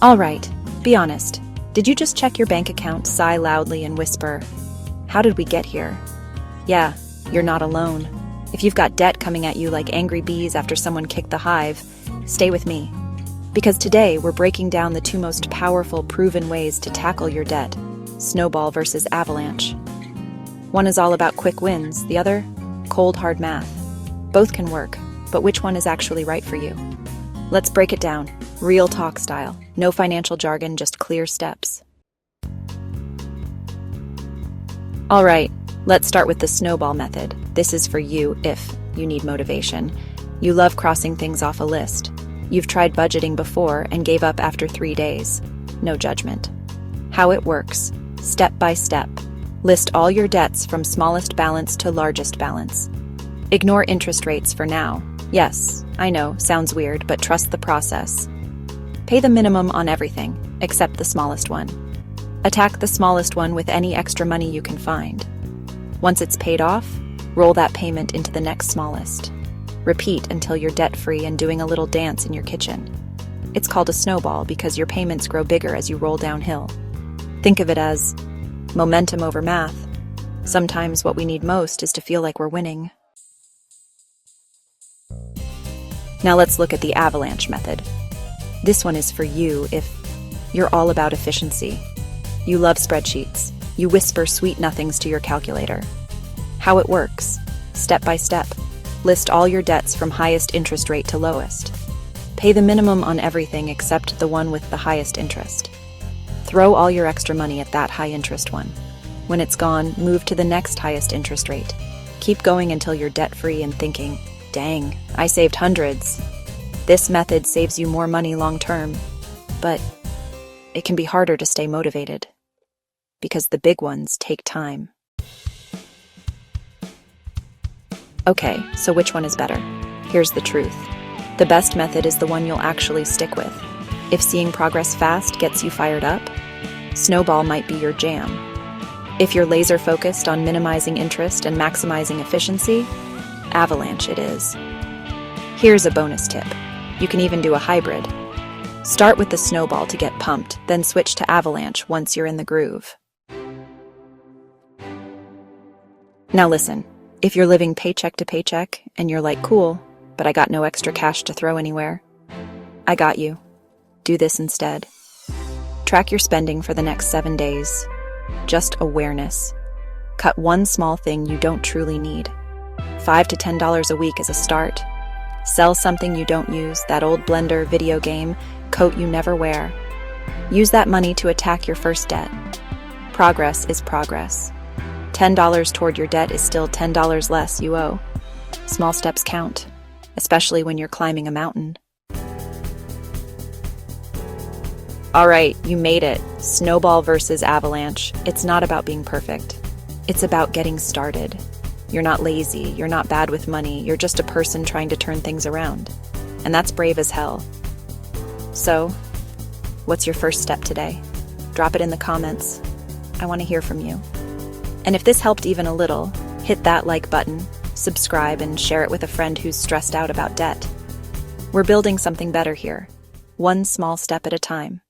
All right, be honest. Did you just check your bank account, sigh loudly, and whisper, "How did we get here?" Yeah, you're not alone. If you've got debt coming at you like angry bees after someone kicked the hive, stay with me. Because today we're breaking down the two most powerful, proven ways to tackle your debt: Snowball versus Avalanche. One is all about quick wins, the other, cold, hard math. Both can work, but which one is actually right for you? Let's break it down, real talk style. No financial jargon, just clear steps. All right, let's start with the snowball method. This is for you if you need motivation. You love crossing things off a list. You've tried budgeting before and gave up after 3 days. No judgment. How it works, step by step. List all your debts from smallest balance to largest balance. Ignore interest rates for now. Yes, I know, sounds weird, but trust the process. Pay the minimum on everything, except the smallest one. Attack the smallest one with any extra money you can find. Once it's paid off, roll that payment into the next smallest. Repeat until you're debt-free and doing a little dance in your kitchen. It's called a snowball because your payments grow bigger as you roll downhill. Think of it as momentum over math. Sometimes what we need most is to feel like we're winning. Now let's look at the avalanche method. This one is for you if you're all about efficiency. You love spreadsheets. You whisper sweet nothings to your calculator. How it works, step by step. List all your debts from highest interest rate to lowest. Pay the minimum on everything except the one with the highest interest. Throw all your extra money at that high interest one. When it's gone, move to the next highest interest rate. Keep going until you're debt-free and thinking, "Dang, I saved hundreds." This method saves you more money long-term, but it can be harder to stay motivated because the big ones take time. Okay, so which one is better? Here's the truth. The best method is the one you'll actually stick with. If seeing progress fast gets you fired up, Snowball might be your jam. If you're laser-focused on minimizing interest and maximizing efficiency, Avalanche it is. Here's a bonus tip. You can even do a hybrid. Start with the Snowball to get pumped, then switch to Avalanche once you're in the groove. Now listen, if you're living paycheck to paycheck and you're like, "Cool, but I got no extra cash to throw anywhere," I got you. Do this instead. Track your spending for the next 7 days. Just awareness. Cut one small thing you don't truly need. $5 to $10 a week is a start. Sell something you don't use, that old blender, video game, coat you never wear. Use that money to attack your first debt. Progress is progress. $10 toward your debt is still $10 less you owe. Small steps count, especially when you're climbing a mountain. All right, you made it. Snowball versus Avalanche. It's not about being perfect. It's about getting started. You're not lazy, you're not bad with money, you're just a person trying to turn things around. And that's brave as hell. So, what's your first step today? Drop it in the comments. I want to hear from you. And if this helped even a little, hit that like button, subscribe, and share it with a friend who's stressed out about debt. We're building something better here, one small step at a time.